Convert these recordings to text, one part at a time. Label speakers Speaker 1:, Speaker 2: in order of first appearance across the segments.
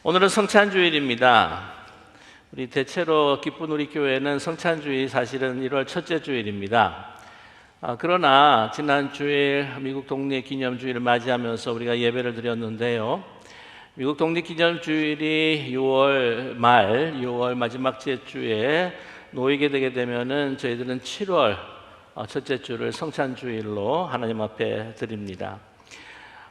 Speaker 1: 오늘은 성찬주일입니다. 우리 대체로 기쁜 우리 교회는 성찬주일 사실은 1월 첫째 주일입니다. 그러나 지난 주일 미국 독립기념주일을 맞이하면서 우리가 예배를 드렸는데요. 미국 독립기념주일이 6월 말, 6월 마지막 주에 놓이게 되게 되면은 저희들은 7월 첫째 주를 성찬주일로 하나님 앞에 드립니다.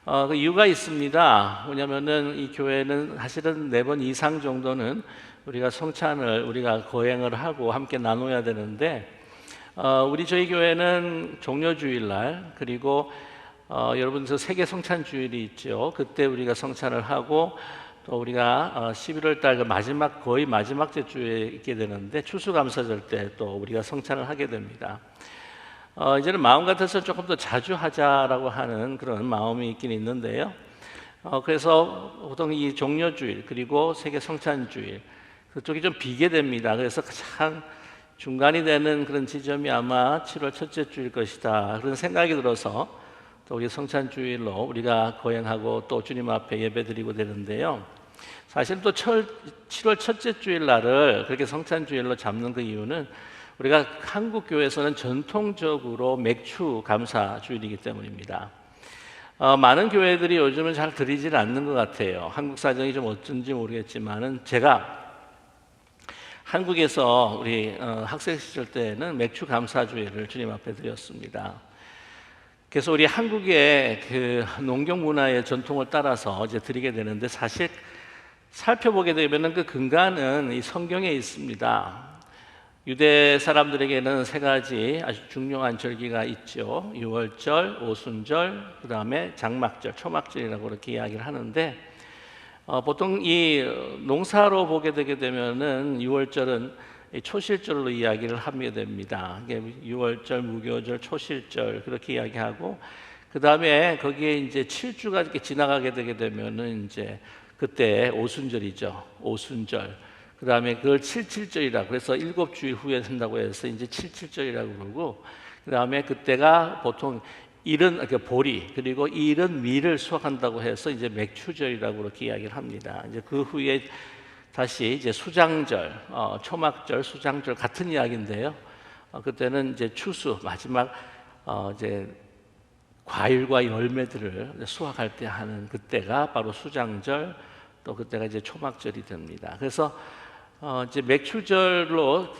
Speaker 1: 그 이유가 있습니다. 왜냐하면은 이 교회는 사실은 4번 이상 정도는 우리가 성찬을 우리가 거행을 하고 함께 나눠야 되는데, 저희 교회는 종료주일날 그리고 여러분 저 세계 성찬주일이 있죠. 그때 우리가 성찬을 하고 또 우리가 11월 달 거의 마지막 주에 있게 되는데 추수감사절 때 또 우리가 성찬을 하게 됩니다. 이제는 마음 같아서 조금 더 자주 하자라고 하는 그런 마음이 있긴 있는데요. 그래서 보통 이 종료주일 그리고 세계 성찬주일 그쪽이 좀 비게 됩니다. 그래서 가장 중간이 되는 그런 지점이 아마 7월 첫째 주일 것이다 그런 생각이 들어서 또 우리 성찬주일로 우리가 거행하고 또 주님 앞에 예배드리고 되는데요. 사실 또 7월 첫째 주일 날을 그렇게 성찬주일로 잡는 그 이유는 우리가 한국 교회에서는 전통적으로 맥주 감사 주일이기 때문입니다. 많은 교회들이 요즘은 잘 드리질 않는 것 같아요. 한국 사정이 좀 어쩐지 모르겠지만은 제가 한국에서 우리 학생 시절 때는 맥주 감사 주일을 주님 앞에 드렸습니다. 그래서 우리 한국의 그 농경 문화의 전통을 따라서 이제 드리게 되는데, 사실 살펴보게 되면은 그 근간은 이 성경에 있습니다. 유대 사람들에게는 3가지 아주 중요한 절기가 있죠. 유월절, 오순절, 그 다음에 장막절, 초막절이라고 그렇게 이야기를 하는데, 보통 이 농사로 보게 되게 되면은 유월절은 초실절로 이야기를 하게 됩니다. 유월절, 무교절, 초실절 그렇게 이야기하고, 그 다음에 거기에 이제 7주가 이렇게 지나가게 되게 되면은 이제 그때 오순절이죠. 오순절. 그 다음에 그걸 77절이라고, 그래서 7주일 후에 한다고 해서 이제 77절이라고 그러고, 그 다음에 그때가 보통 이른 보리 그리고 이른 밀을 수확한다고 해서 이제 맥추절이라고 그렇게 이야기를 합니다. 이제 그 후에 다시 이제 수장절, 초막절, 수장절 같은 이야기인데요. 그때는 이제 추수 마지막 이제 과일과 열매들을 수확할 때 하는 그때가 바로 수장절, 또 그때가 이제 초막절이 됩니다. 그래서 이제 맥추절로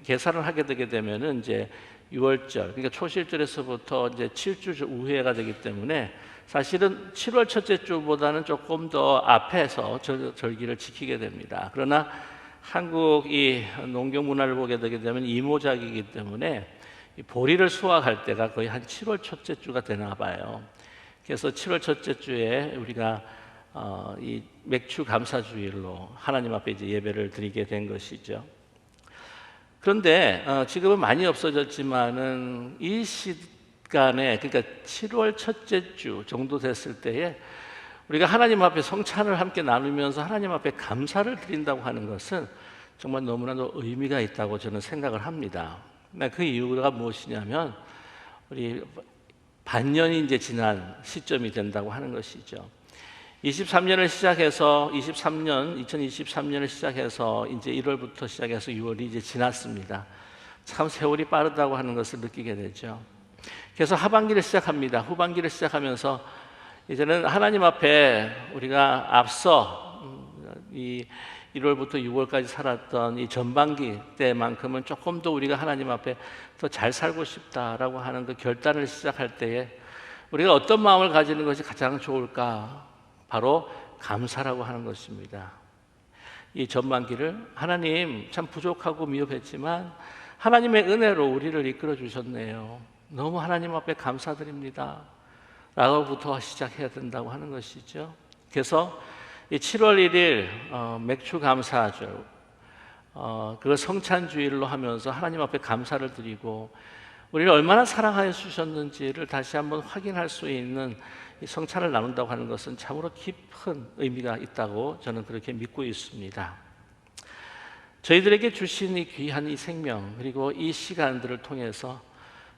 Speaker 1: 계산을 하게 되게 되면은 이제 6월절, 그러니까 초실절에서부터 이제 7주 우회가 되기 때문에 사실은 7월 첫째 주보다는 조금 더 앞에서 절기를 지키게 됩니다. 그러나 한국 이 농경 문화를 보게 되게 되면 이모작이기 때문에 이 보리를 수확할 때가 거의 한 7월 첫째 주가 되나 봐요. 그래서 7월 첫째 주에 우리가 이 맥주 감사주일로 하나님 앞에 이제 예배를 드리게 된 것이죠. 그런데 지금은 많이 없어졌지만은 이 시간에, 그러니까 7월 첫째 주 정도 됐을 때에 우리가 하나님 앞에 성찬을 함께 나누면서 하나님 앞에 감사를 드린다고 하는 것은 정말 너무나도 의미가 있다고 저는 생각을 합니다. 그 이유가 무엇이냐면 우리 반년이 이제 지난 시점이 된다고 하는 것이죠. 2023년을 시작해서 이제 1월부터 시작해서 6월이 이제 지났습니다. 참 세월이 빠르다고 하는 것을 느끼게 되죠. 그래서 하반기를 시작합니다. 후반기를 시작하면서 이제는 하나님 앞에 우리가 앞서 이 1월부터 6월까지 살았던 이 전반기 때만큼은 조금 더 우리가 하나님 앞에 더 잘 살고 싶다라고 하는 그 결단을 시작할 때에 우리가 어떤 마음을 가지는 것이 가장 좋을까? 바로 감사라고 하는 것입니다. 이 전반기를 하나님 참 부족하고 미흡했지만 하나님의 은혜로 우리를 이끌어 주셨네요. 너무 하나님 앞에 감사드립니다. 라고부터 시작해야 된다고 하는 것이죠. 그래서 이 7월 1일 맥주 감사절, 그걸 성찬주일로 하면서 하나님 앞에 감사를 드리고 우리를 얼마나 사랑하여 주셨는지를 다시 한번 확인할 수 있는 이 성찬을 나눈다고 하는 것은 참으로 깊은 의미가 있다고 저는 그렇게 믿고 있습니다. 저희들에게 주신 이 귀한 이 생명 그리고 이 시간들을 통해서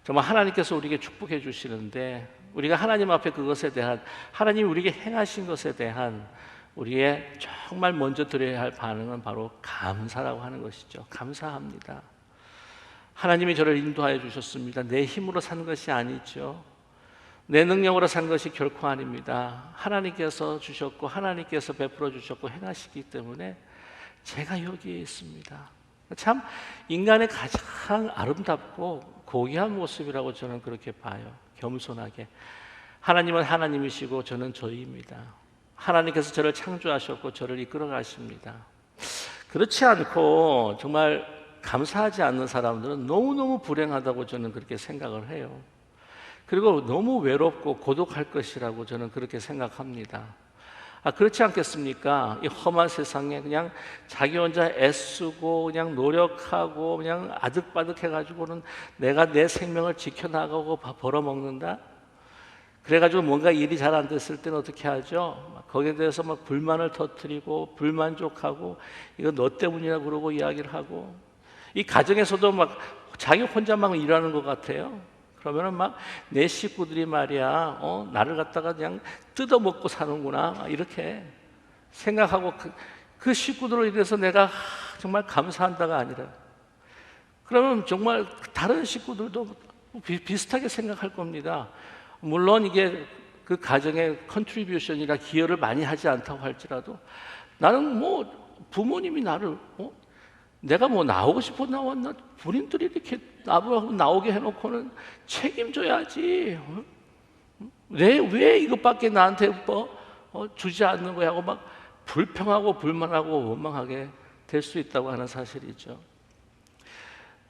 Speaker 1: 정말 하나님께서 우리에게 축복해 주시는데, 우리가 하나님 앞에 그것에 대한, 하나님이 우리에게 행하신 것에 대한 우리의 정말 먼저 드려야 할 반응은 바로 감사라고 하는 것이죠. 감사합니다. 하나님이 저를 인도하여 주셨습니다. 내 힘으로 산 것이 아니죠. 내 능력으로 산 것이 결코 아닙니다. 하나님께서 주셨고 하나님께서 베풀어 주셨고 행하시기 때문에 제가 여기에 있습니다. 참 인간의 가장 아름답고 고귀한 모습이라고 저는 그렇게 봐요. 겸손하게. 하나님은 하나님이시고 저는 저희입니다. 하나님께서 저를 창조하셨고 저를 이끌어 가십니다. 그렇지 않고 정말 감사하지 않는 사람들은 너무너무 불행하다고 저는 그렇게 생각을 해요. 그리고 너무 외롭고 고독할 것이라고 저는 그렇게 생각합니다. 그렇지 않겠습니까? 이 험한 세상에 그냥 자기 혼자 애쓰고 그냥 노력하고 그냥 아득바득 해가지고는 내가 내 생명을 지켜나가고 벌어먹는다? 그래가지고 뭔가 일이 잘 안 됐을 때는 어떻게 하죠? 거기에 대해서 막 불만을 터뜨리고 불만족하고 이거 너 때문이라 그러고 이야기를 하고 이 가정에서도 막 자기 혼자만 일하는 것 같아요. 그러면은 막 내 식구들이 말이야, 나를 갖다가 그냥 뜯어먹고 사는구나 이렇게 생각하고 그 식구들을 위해서 내가 정말 감사한다가 아니라 그러면 정말 다른 식구들도 비슷하게 생각할 겁니다. 물론 이게 그 가정의 컨트리뷰션이나 기여를 많이 하지 않다고 할지라도 나는 뭐 부모님이 나를 내가 뭐 나오고 싶어 나왔나? 본인들이 이렇게 나오게 해놓고는 책임져야지. 왜 이것밖에 나한테 주지 않는 거야 하고 막 불평하고 불만하고 원망하게 될 수 있다고 하는 사실이죠.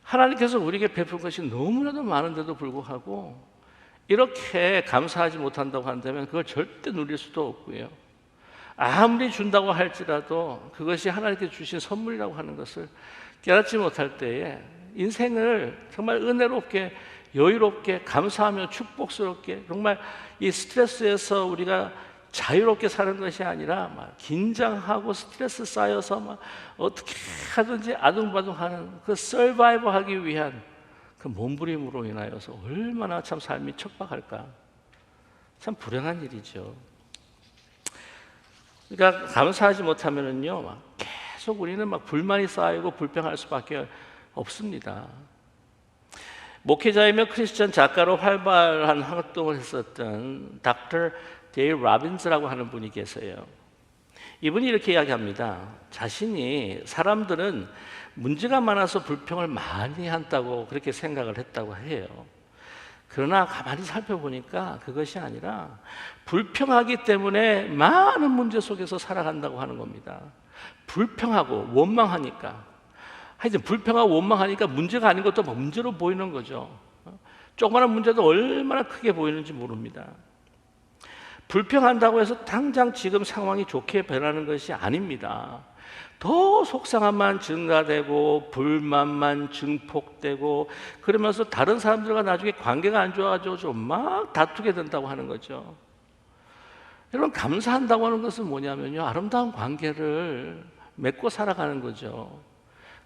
Speaker 1: 하나님께서 우리에게 베푼 것이 너무나도 많은데도 불구하고 이렇게 감사하지 못한다고 한다면 그걸 절대 누릴 수도 없고요. 아무리 준다고 할지라도 그것이 하나님께 주신 선물이라고 하는 것을 깨닫지 못할 때에 인생을 정말 은혜롭게 여유롭게 감사하며 축복스럽게 정말 이 스트레스에서 우리가 자유롭게 사는 것이 아니라 막 긴장하고 스트레스 쌓여서 막 어떻게 하든지 아둥바둥하는 그 서바이브 하기 위한 그 몸부림으로 인하여서 얼마나 참 삶이 척박할까. 참 불행한 일이죠. 그러니까 감사하지 못하면은요, 막 계속 우리는 막 불만이 쌓이고 불평할 수밖에 없습니다. 목회자이며 크리스천 작가로 활발한 활동을 했었던 닥터 데일 라빈스라고 하는 분이 계세요. 이분이 이렇게 이야기합니다. 자신이 사람들은 문제가 많아서 불평을 많이 한다고 그렇게 생각을 했다고 해요. 그러나 가만히 살펴보니까 그것이 아니라 불평하기 때문에 많은 문제 속에서 살아간다고 하는 겁니다. 불평하고 원망하니까 하여튼 불평하고 원망하니까 문제가 아닌 것도 문제로 보이는 거죠. 조그마한 문제도 얼마나 크게 보이는지 모릅니다. 불평한다고 해서 당장 지금 상황이 좋게 변하는 것이 아닙니다. 더 속상함만 증가되고 불만만 증폭되고 그러면서 다른 사람들과 나중에 관계가 안 좋아져서 막 다투게 된다고 하는 거죠. 여러분, 감사한다고 하는 것은 뭐냐면요, 아름다운 관계를 맺고 살아가는 거죠.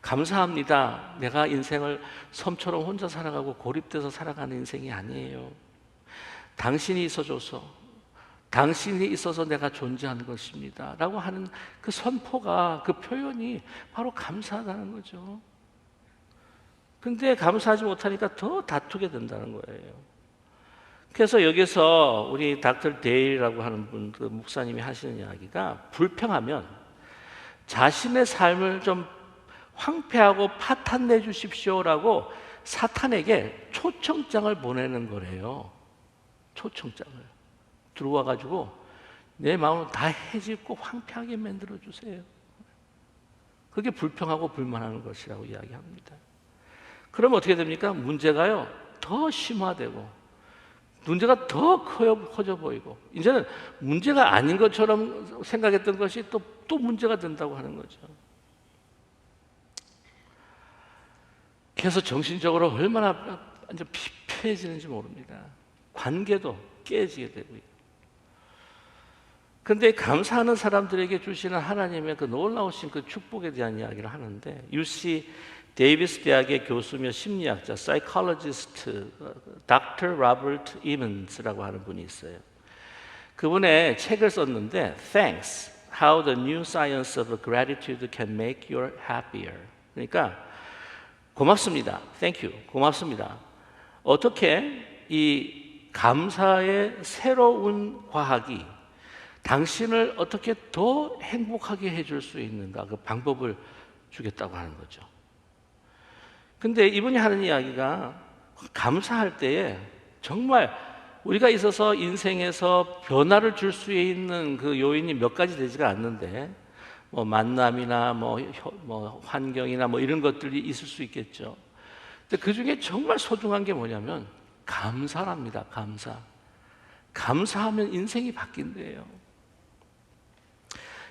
Speaker 1: 감사합니다. 내가 인생을 섬처럼 혼자 살아가고 고립돼서 살아가는 인생이 아니에요. 당신이 있어줘서, 당신이 있어서 내가 존재하는 것입니다 라고 하는 그 선포가, 그 표현이 바로 감사하다는 거죠. 근데 감사하지 못하니까 더 다투게 된다는 거예요. 그래서 여기서 우리 닥터 데일이라고 하는 분, 그 목사님이 하시는 이야기가, 불평하면 자신의 삶을 좀 황폐하고 파탄내 주십시오라고 사탄에게 초청장을 보내는 거래요. 초청장을 들어와 가지고 내 마음을 다 해집고 황폐하게 만들어 주세요. 그게 불평하고 불만하는 것이라고 이야기합니다. 그럼 어떻게 됩니까? 문제가요 더 심화되고 문제가 더 커져 보이고 이제는 문제가 아닌 것처럼 생각했던 것이 또 문제가 된다고 하는 거죠. 그래서 정신적으로 얼마나 완전 피폐해지는지 모릅니다. 관계도 깨지게 되고요. 그런데 감사하는 사람들에게 주시는 하나님의 그 놀라우신 그 축복에 대한 이야기를 하는데, UC 데이비스 대학의 교수며 심리학자, 사이콜로지스트 닥터 로버트 이먼스라고 하는 분이 있어요. 그분의 책을 썼는데 Thanks, how the new science of gratitude can make you happier. 그러니까 고맙습니다. Thank you. 고맙습니다. 어떻게 이 감사의 새로운 과학이 당신을 어떻게 더 행복하게 해줄 수 있는가, 그 방법을 주겠다고 하는 거죠. 근데 이분이 하는 이야기가 감사할 때에 정말 우리가 있어서 인생에서 변화를 줄 수 있는 그 요인이 몇 가지 되지가 않는데, 뭐 만남이나 뭐 환경이나 뭐 이런 것들이 있을 수 있겠죠. 근데 그 중에 정말 소중한 게 뭐냐면 감사랍니다. 감사. 감사하면 인생이 바뀐대요.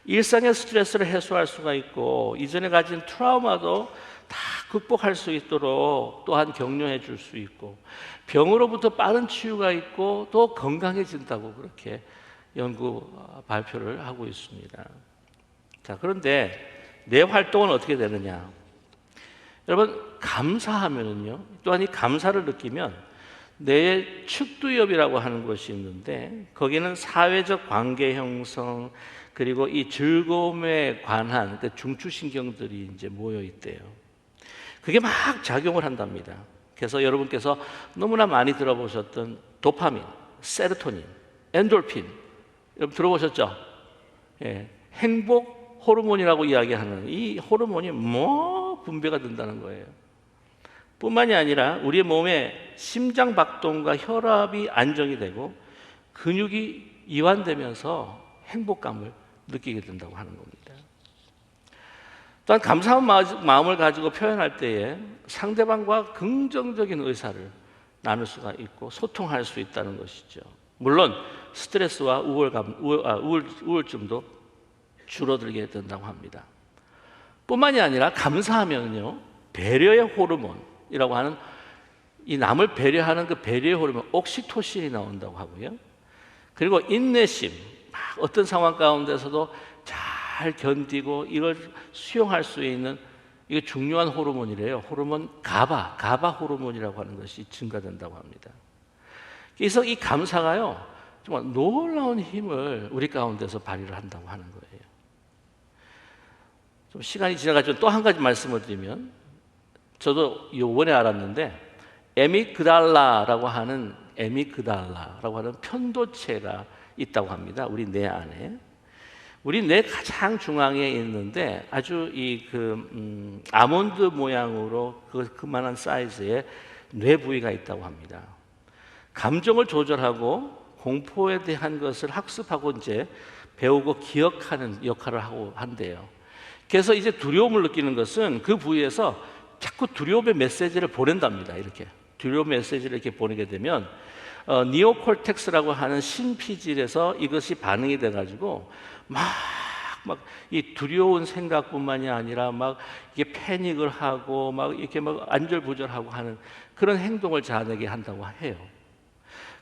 Speaker 1: 일상의 스트레스를 해소할 수가 있고 이전에 가진 트라우마도 다 극복할 수 있도록 또한 격려해 줄 수 있고 병으로부터 빠른 치유가 있고 또 건강해진다고 그렇게 연구 발표를 하고 있습니다. 자, 그런데 내 활동은 어떻게 되느냐? 여러분, 감사하면은요, 또한 이 감사를 느끼면 뇌의 측두엽이라고 하는 것이 있는데 거기는 사회적 관계 형성 그리고 이 즐거움에 관한 그 중추신경들이 이제 모여 있대요. 그게 막 작용을 한답니다. 그래서 여러분께서 너무나 많이 들어보셨던 도파민, 세로토닌, 엔돌핀, 여러분 들어보셨죠? 예, 행복 호르몬이라고 이야기하는 이 호르몬이 분비가 된다는 거예요. 뿐만이 아니라 우리의 몸에 심장 박동과 혈압이 안정이 되고 근육이 이완되면서 행복감을 느끼게 된다고 하는 겁니다. 또한 감사한 마음을 가지고 표현할 때에 상대방과 긍정적인 의사를 나눌 수가 있고 소통할 수 있다는 것이죠. 물론 스트레스와 우울증도 줄어들게 된다고 합니다. 뿐만이 아니라 감사하면요, 배려의 호르몬이라고 하는 이 남을 배려하는 그 배려의 호르몬 옥시토신이 나온다고 하고요. 그리고 인내심, 어떤 상황 가운데서도 잘 견디고 이걸 수용할 수 있는 이게 중요한 호르몬이래요. 호르몬 가바 호르몬이라고 하는 것이 증가된다고 합니다. 그래서 이 감사가요, 정말 놀라운 힘을 우리 가운데서 발휘를 한다고 하는 거예요. 좀 시간이 지나가지고 또 한 가지 말씀을 드리면, 저도 이번에 알았는데 에미그달라라고 하는 편도체가 있다고 합니다. 우리 뇌 안에. 우리 뇌 가장 중앙에 있는데 아주 아몬드 모양으로 그만한 사이즈의 뇌 부위가 있다고 합니다. 감정을 조절하고 공포에 대한 것을 학습하고 이제 배우고 기억하는 역할을 하고 한대요. 그래서 이제 두려움을 느끼는 것은 그 부위에서 자꾸 두려움의 메시지를 보낸답니다. 이렇게 두려움 메시지를 이렇게 보내게 되면 니오콜텍스라고 하는 신피질에서 이것이 반응이 돼가지고 막 이 두려운 생각뿐만이 아니라 막 이게 패닉을 하고 막 이렇게 막 안절부절하고 하는 그런 행동을 자아내게 한다고 해요.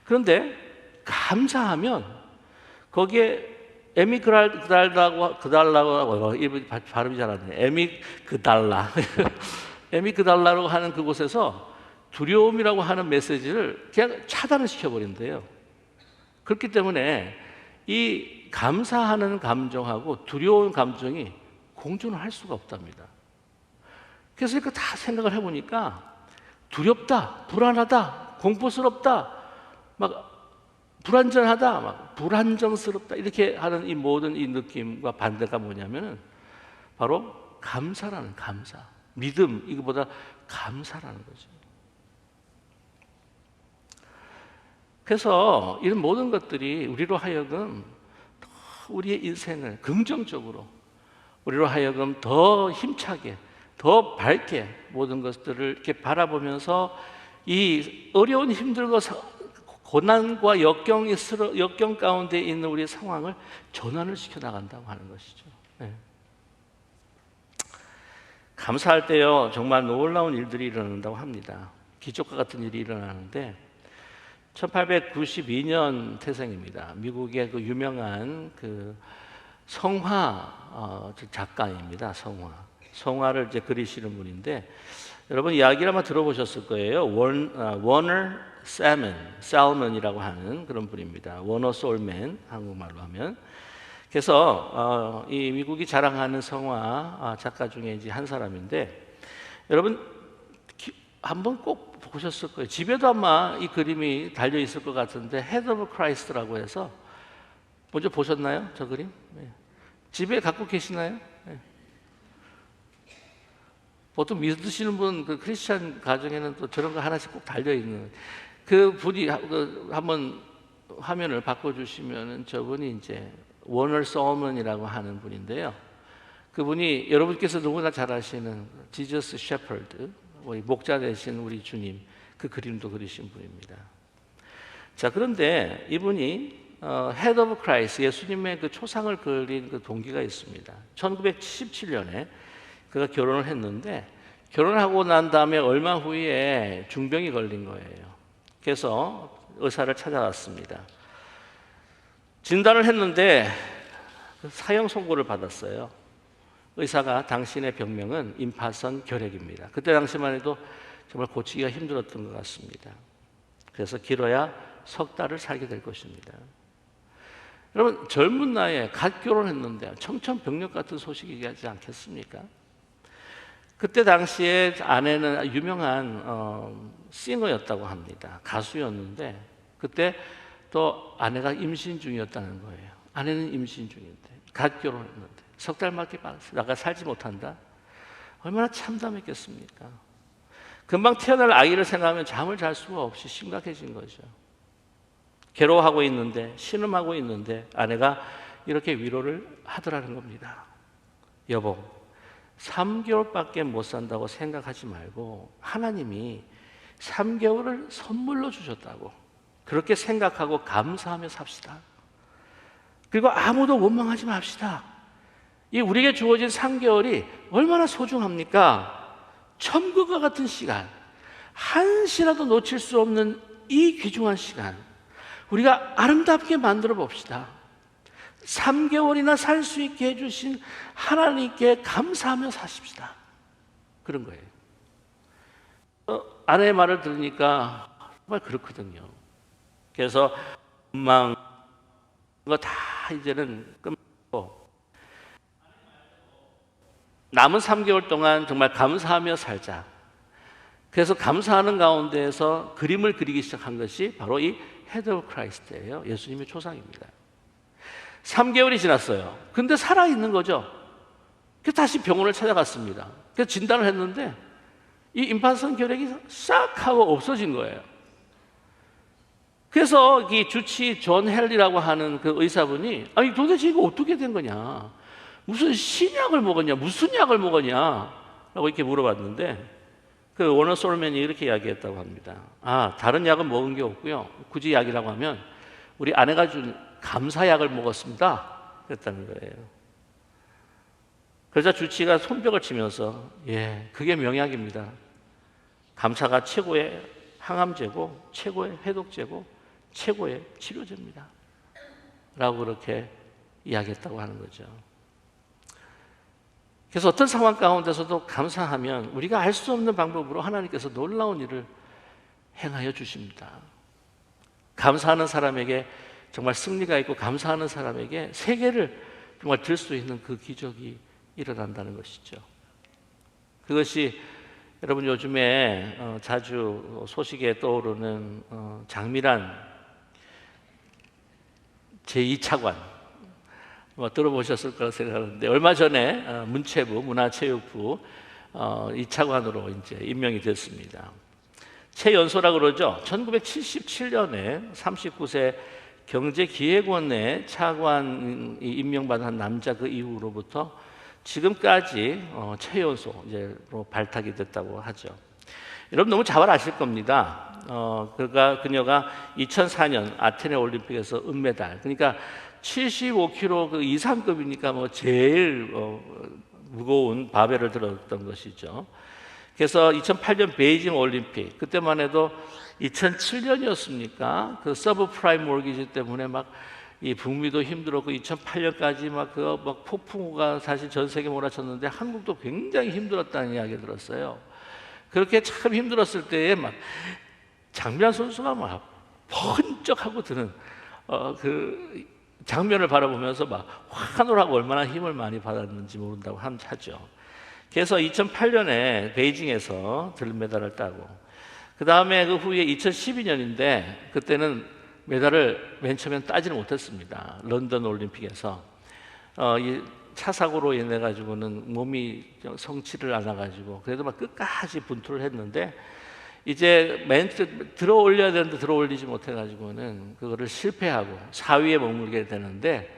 Speaker 1: 그런데 감사하면 거기에 에미그달라고 발음이 잘 안 돼요. 에미그달라라고 하는 그곳에서 두려움이라고 하는 메시지를 그냥 차단을 시켜버린대요. 그렇기 때문에 이 감사하는 감정하고 두려운 감정이 공존을 할 수가 없답니다. 그래서 이거 다 생각을 해보니까 두렵다, 불안하다, 공포스럽다, 막 불안전하다, 막 불안정스럽다 이렇게 하는 이 모든 이 느낌과 반대가 뭐냐면은 바로 감사라는 감사, 믿음 이거보다 감사라는 거죠. 그래서 이런 모든 것들이 우리로 하여금 우리의 인생을 긍정적으로 우리로 하여금 더 힘차게 더 밝게 모든 것들을 이렇게 바라보면서 이 어려운 힘들고 고난과 역경 가운데 있는 우리의 상황을 전환을 시켜 나간다고 하는 것이죠. 네. 감사할 때요 정말 놀라운 일들이 일어난다고 합니다. 기적과 같은 일이 일어나는데 1892년 태생입니다. 미국의 그 유명한 그 성화 작가입니다. 성화를 이제 그리시는 분인데 여러분 이야기를 아마 들어보셨을 거예요. 워너 살먼이라고 하는 그런 분입니다. 워너 솔맨 한국말로 하면. 그래서 이 미국이 자랑하는 성화 작가 중에 이제 한 사람인데, 여러분 한번 꼭 보셨을 거예요. 집에도 아마 이 그림이 달려 있을 것 같은데, Head of Christ라고 해서 먼저 보셨나요? 저 그림? 네. 집에 갖고 계시나요? 네. 보통 믿으시는 분, 그 크리스찬 가정에는 또 저런 거 하나씩 꼭 달려 있는, 그 분이 한번 화면을 바꿔주시면은 저분이 이제 워너 서먼이라고 하는 분인데요. 그분이 여러분께서 누구나 잘 아시는 지저스 셰퍼드, 목자 되신 우리 주님, 그 그림도 그리신 분입니다. 자, 그런데 이분이 Head of Christ, 예수님의 그 초상을 그린 그 동기가 있습니다. 1977년에 그가 결혼을 했는데, 결혼하고 난 다음에 얼마 후에 중병이 걸린 거예요. 그래서 의사를 찾아갔습니다. 진단을 했는데 사형 선고를 받았어요. 의사가 당신의 병명은 임파선 결핵입니다. 그때 당시만 해도 정말 고치기가 힘들었던 것 같습니다. 그래서 길어야 석 달을 살게 될 것입니다. 여러분, 젊은 나이에 갓 결혼했는데 청천벽력 같은 소식이 얘기하지 않겠습니까? 그때 당시에 아내는 유명한 싱어였다고 합니다. 가수였는데 그때 또 아내가 임신 중이었다는 거예요. 아내는 임신 중인데 갓 결혼했는데 석 달밖에 나가 살지 못한다? 얼마나 참담했겠습니까? 금방 태어날 아이를 생각하면 잠을 잘 수가 없이 심각해진 거죠. 괴로워하고 있는데, 신음하고 있는데 아내가 이렇게 위로를 하더라는 겁니다. 여보, 3개월밖에 못 산다고 생각하지 말고 하나님이 3개월을 선물로 주셨다고 그렇게 생각하고 감사하며 삽시다. 그리고 아무도 원망하지 맙시다. 이 우리에게 주어진 3개월이 얼마나 소중합니까? 천국과 같은 시간, 한시라도 놓칠 수 없는 이 귀중한 시간, 우리가 아름답게 만들어 봅시다. 3개월이나 살 수 있게 해주신 하나님께 감사하며 사십시다. 그런 거예요. 아내의 말을 들으니까 정말 그렇거든요. 그래서 원망 거 다 이제는 끝나고 남은 3개월 동안 정말 감사하며 살자. 그래서 감사하는 가운데에서 그림을 그리기 시작한 것이 바로 이 Head of Christ예요. 예수님의 초상입니다. 3개월이 지났어요. 근데 살아있는 거죠. 그래서 다시 병원을 찾아갔습니다. 그래서 진단을 했는데 이 임파선 결핵이 싹 하고 없어진 거예요. 그래서 이 주치 존 헬리라고 하는 그 의사분이 아니 도대체 이거 어떻게 된 거냐, 무슨 신약을 먹었냐, 무슨 약을 먹었냐 라고 이렇게 물어봤는데 그 워너 솔맨이 이렇게 이야기했다고 합니다. 다른 약은 먹은 게 없고요, 굳이 약이라고 하면 우리 아내가 준 감사약을 먹었습니다 그랬다는 거예요. 그러자 주치가 손뼉을 치면서 그게 명약입니다. 감사가 최고의 항암제고 최고의 해독제고 최고의 치료제입니다 라고 그렇게 이야기했다고 하는 거죠. 그래서 어떤 상황 가운데서도 감사하면 우리가 알 수 없는 방법으로 하나님께서 놀라운 일을 행하여 주십니다. 감사하는 사람에게 정말 승리가 있고 감사하는 사람에게 세계를 정말 들 수 있는 그 기적이 일어난다는 것이죠. 그것이 여러분 요즘에 자주 소식에 떠오르는 장미란 제2차관 들어보셨을 거라 생각하는데 얼마 전에 문체부 문화체육부 2차관으로 이제 임명이 됐습니다. 최연소라고 그러죠. 1977년에 39세 경제기획원의 차관이 임명받은 남자 그 이후로부터 지금까지 최연소 이제로 발탁이 됐다고 하죠. 여러분 너무 잘 아실 겁니다. 그녀가 2004년 아테네 올림픽에서 은메달, 그러니까 75kg 그 이상급이니까 뭐 제일 무거운 바벨을 들었던 것이죠. 그래서 2008년 베이징 올림픽, 그때만 해도 2007년이었습니까? 그 서브프라임 모기지 때문에 막 이 북미도 힘들었고 2008년까지 막 폭풍우가 사실 전 세계 몰아쳤는데 한국도 굉장히 힘들었다는 이야기 들었어요. 그렇게 참 힘들었을 때에 막 장미란 선수가 막 번쩍하고 드는 그 장면을 바라보면서 막 환호하고 얼마나 힘을 많이 받았는지 모른다고 하죠. 그래서 2008년에 베이징에서 들메달을 따고, 그 다음에 그 후에 2012년인데 그때는 메달을 맨 처음엔 따지는 못했습니다. 런던 올림픽에서 이 차 사고로 인해 가지고는 몸이 성치를 않아 가지고 그래도 막 끝까지 분투를 했는데, 이제 들어 올려야 되는데 들어 올리지 못해 가지고는 그거를 실패하고 4위에 머물게 되는데,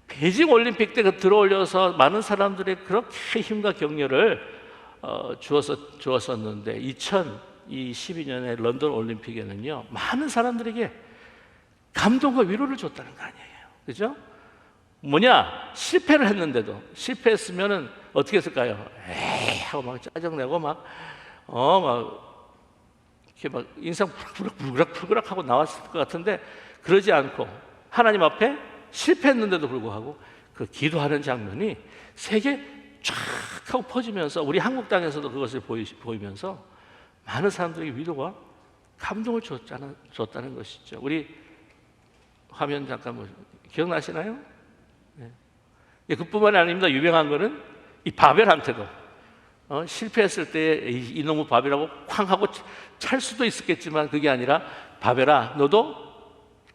Speaker 1: 베이징 올림픽 때 그 들어 올려서 많은 사람들의 그렇게 힘과 격려를 주었었는데 2012년에 런던 올림픽에는요 많은 사람들에게 감동과 위로를 줬다는 거 아니에요. 그죠? 뭐냐? 실패를 했는데도, 실패했으면은 어떻게 했을까요? 에이 하고 막 짜증내고 막 이렇게 막 인상 부그락 하고 나왔을 것 같은데, 그러지 않고 하나님 앞에 실패했는데도 불구하고 그 기도하는 장면이 세계 쫙 하고 퍼지면서, 우리 한국 땅에서도 그것을 보이면서 많은 사람들에게 위로와 감동을 줬다는 것이죠. 우리 화면 잠깐 기억나시나요? 네. 그뿐만이 아닙니다. 유명한 거는 이 바벨한테도 실패했을 때 이놈의 바벨하고 쾅 하고 찰 수도 있었겠지만, 그게 아니라 바벨아 너도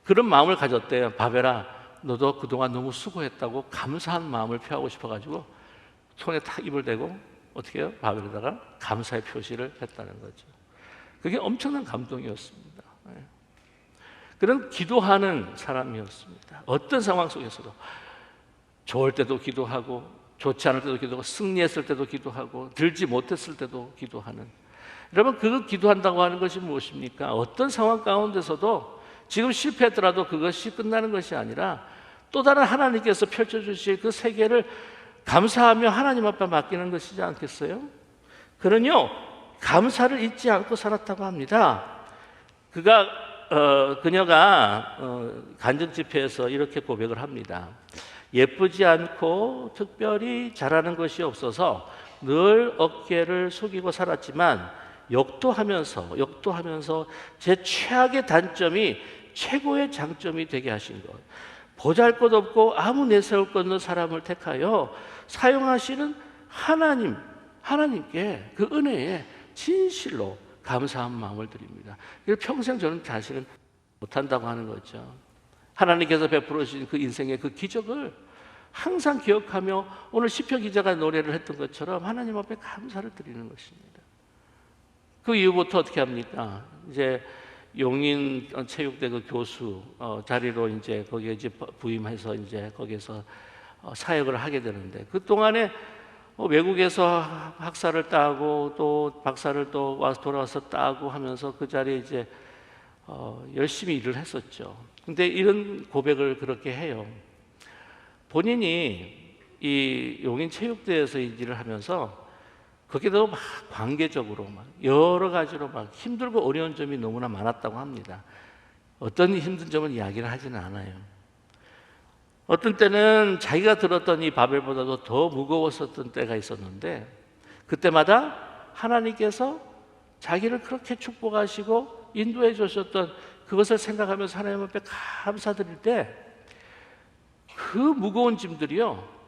Speaker 1: 그런 마음을 가졌대요. 바벨아 너도 그동안 너무 수고했다고 감사한 마음을 표하고 싶어가지고 손에 탁 입을 대고 어떻게 해요? 바벨에다가 감사의 표시를 했다는 거죠. 그게 엄청난 감동이었습니다. 그런 기도하는 사람이었습니다. 어떤 상황 속에서도 좋을 때도 기도하고, 좋지 않을 때도 기도하고, 승리했을 때도 기도하고, 들지 못했을 때도 기도하는. 여러분, 그 기도한다고 하는 것이 무엇입니까? 어떤 상황 가운데서도 지금 실패했더라도 그것이 끝나는 것이 아니라 또 다른 하나님께서 펼쳐주실 그 세계를 감사하며 하나님 앞에 맡기는 것이지 않겠어요? 그는요 감사를 잊지 않고 살았다고 합니다. 그녀가 간증 집회에서 이렇게 고백을 합니다. 예쁘지 않고 특별히 잘하는 것이 없어서 늘 어깨를 숙이고 살았지만 역도하면서 제 최악의 단점이 최고의 장점이 되게 하신 것, 보잘것없고 아무 내세울 것 없는 사람을 택하여 사용하시는 하나님께 그 은혜에 진실로 감사한 마음을 드립니다. 평생 저는 자신은 못한다고 하는 거죠. 하나님께서 베풀어 주신 그 인생의 그 기적을 항상 기억하며 오늘 시편 기자가 노래를 했던 것처럼 하나님 앞에 감사를 드리는 것입니다. 그 이후부터 어떻게 합니까? 이제 용인 체육대 그 교수 자리로 이제 거기에 이제 부임해서 이제 거기에서 사역을 하게 되는데, 그 동안에 외국에서 학사를 따고 또 박사를 또 돌아와서 따고 하면서 그 자리에 이제 열심히 일을 했었죠. 근데 이런 고백을 그렇게 해요. 본인이 이 용인 체육대에서 이 일을 하면서 거기도 막 관계적으로 막 여러 가지로 막 힘들고 어려운 점이 너무나 많았다고 합니다. 어떤 힘든 점은 이야기를 하지는 않아요. 어떤 때는 자기가 들었던 이 바벨보다도 더 무거웠었던 때가 있었는데, 그때마다 하나님께서 자기를 그렇게 축복하시고 인도해 주셨던 그것을 생각하면서 하나님 앞에 감사드릴 때 그 무거운 짐들이요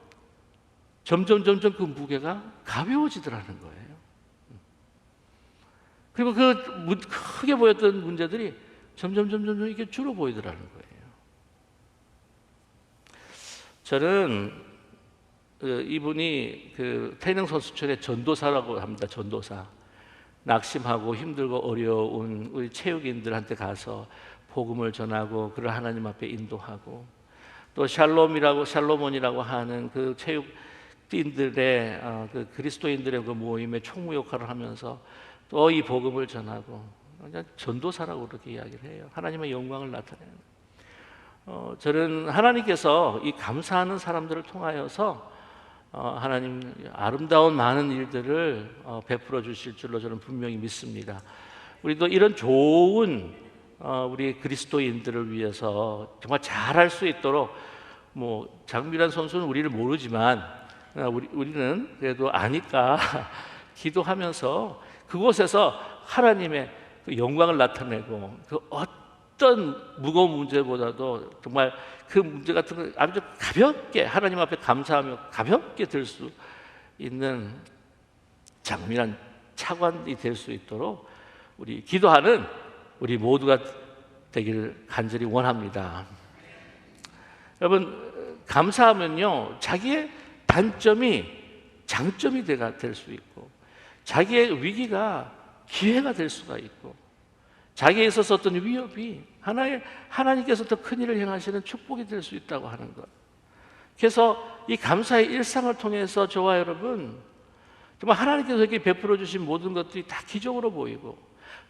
Speaker 1: 점점 그 무게가 가벼워지더라는 거예요. 그리고 그 크게 보였던 문제들이 점점 이게 줄어 보이더라는 거예요. 저는 이분이 그 태릉 선수촌의 전도사라고 합니다. 전도사. 낙심하고 힘들고 어려운 우리 체육인들한테 가서 복음을 전하고 그를 하나님 앞에 인도하고, 또 샬로몬이라고 하는 그 체육인들의 그 그리스도인들의 그 모임의 총무 역할을 하면서 또 이 복음을 전하고, 그냥 전도사라고 그렇게 이야기를 해요. 하나님의 영광을 나타내는. 저는 하나님께서 이 감사하는 사람들을 통하여서 하나님 아름다운 많은 일들을 베풀어 주실 줄로 저는 분명히 믿습니다. 우리도 이런 좋은 우리 그리스도인들을 위해서 정말 잘할 수 있도록, 뭐 장미란 선수는 우리를 모르지만 우리는 그래도 아니까 기도하면서 그곳에서 하나님의 그 영광을 나타내고, 그 어떤 무거운 문제보다도 정말 그 문제 같은 걸 아주 가볍게 하나님 앞에 감사하며 가볍게 들 수 있는 장미란 차관이 될 수 있도록 우리 기도하는 우리 모두가 되기를 간절히 원합니다. 여러분, 감사하면요 자기의 단점이 장점이 될 수 있고, 자기의 위기가 기회가 될 수가 있고, 자기에 있어서 어떤 위협이 하나님께서 더 큰 일을 행하시는 축복이 될 수 있다고 하는 것. 그래서 이 감사의 일상을 통해서 저와 여러분 정말 하나님께서 이렇게 베풀어 주신 모든 것들이 다 기적으로 보이고,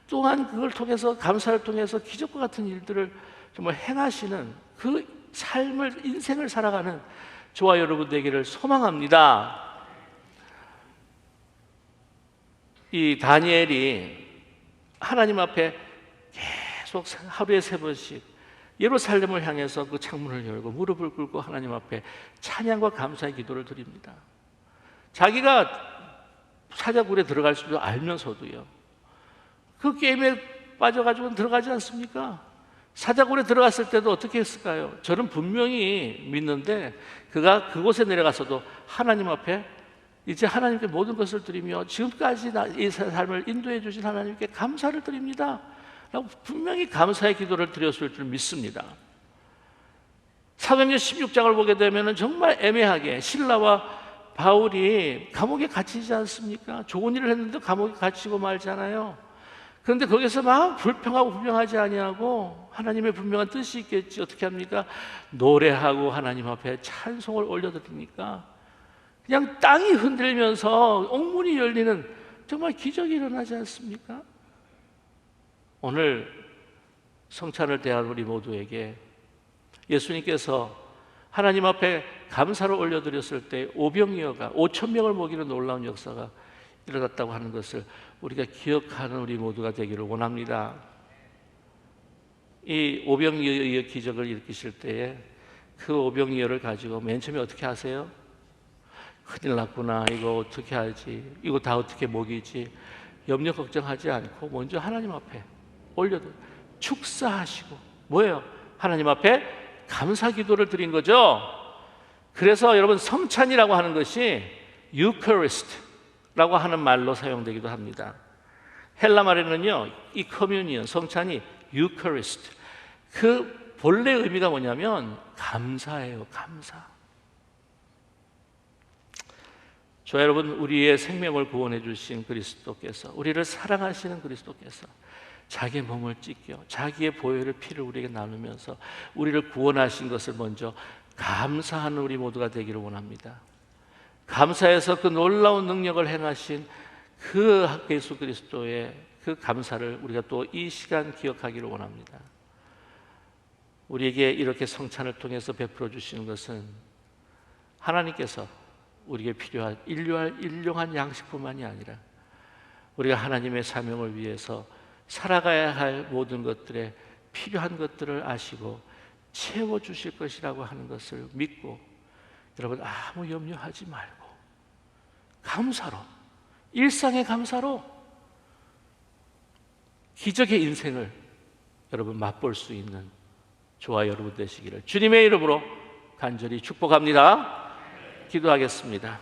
Speaker 1: 또한 그걸 통해서 감사를 통해서 기적과 같은 일들을 정말 행하시는 그 삶을, 인생을 살아가는 저와 여러분 되기를 소망합니다. 이 다니엘이 하나님 앞에 계속 하루에 3번씩 예루살렘을 향해서 그 창문을 열고 무릎을 꿇고 하나님 앞에 찬양과 감사의 기도를 드립니다. 자기가 사자굴에 들어갈 줄 알면서도요, 그 게임에 빠져가지고 들어가지 않습니까? 사자굴에 들어갔을 때도 어떻게 했을까요? 저는 분명히 믿는데 그가 그곳에 내려가서도 하나님 앞에 이제 하나님께 모든 것을 드리며 지금까지 이 삶을 인도해 주신 하나님께 감사를 드립니다 라고 분명히 감사의 기도를 드렸을 줄 믿습니다. 사도행전 16장을 보게 되면 정말 애매하게 실라와 바울이 감옥에 갇히지 않습니까? 좋은 일을 했는데 감옥에 갇히고 말잖아요. 그런데 거기서 막 불평하고 불평하지 아니하고 하나님의 분명한 뜻이 있겠지. 어떻게 합니까? 노래하고 하나님 앞에 찬송을 올려드리니까 그냥 땅이 흔들면서 옥문이 열리는 정말 기적이 일어나지 않습니까? 오늘 성찬을 대한 우리 모두에게 예수님께서 하나님 앞에 감사를 올려드렸을 때 오병이어가 5,000명을 먹이는 놀라운 역사가 일어났다고 하는 것을 우리가 기억하는 우리 모두가 되기를 원합니다. 이 오병이어의 기적을 일으키실 때에 그 오병이어를 가지고 맨 처음에 어떻게 하세요? 큰일 났구나, 이거 어떻게 하지, 이거 다 어떻게 먹이지, 염려 걱정하지 않고 먼저 하나님 앞에 올려드 축사하시고, 뭐예요? 하나님 앞에 감사 기도를 드린 거죠. 그래서 여러분, 성찬이라고 하는 것이 유카리스트라고 하는 말로 사용되기도 합니다. 헬라 말에는요, 이 커뮤니언, 성찬이 유카리스트, 그 본래 의미가 뭐냐면 감사예요. 감사. 저 여러분, 우리의 생명을 구원해 주신 그리스도께서, 우리를 사랑하시는 그리스도께서 자기의 몸을 찢겨 자기의 보혈의 피를 우리에게 나누면서 우리를 구원하신 것을 먼저 감사하는 우리 모두가 되기를 원합니다. 감사해서 그 놀라운 능력을 행하신 그 예수 그리스도의 그 감사를 우리가 또 이 시간 기억하기를 원합니다. 우리에게 이렇게 성찬을 통해서 베풀어 주시는 것은 하나님께서 우리에게 필요한 일용한 양식뿐만이 아니라 우리가 하나님의 사명을 위해서 살아가야 할 모든 것들에 필요한 것들을 아시고 채워주실 것이라고 하는 것을 믿고, 여러분 아무 염려하지 말고 감사로, 일상의 감사로 기적의 인생을 여러분 맛볼 수 있는 저와 여러분 되시기를 주님의 이름으로 간절히 축복합니다. 기도하겠습니다.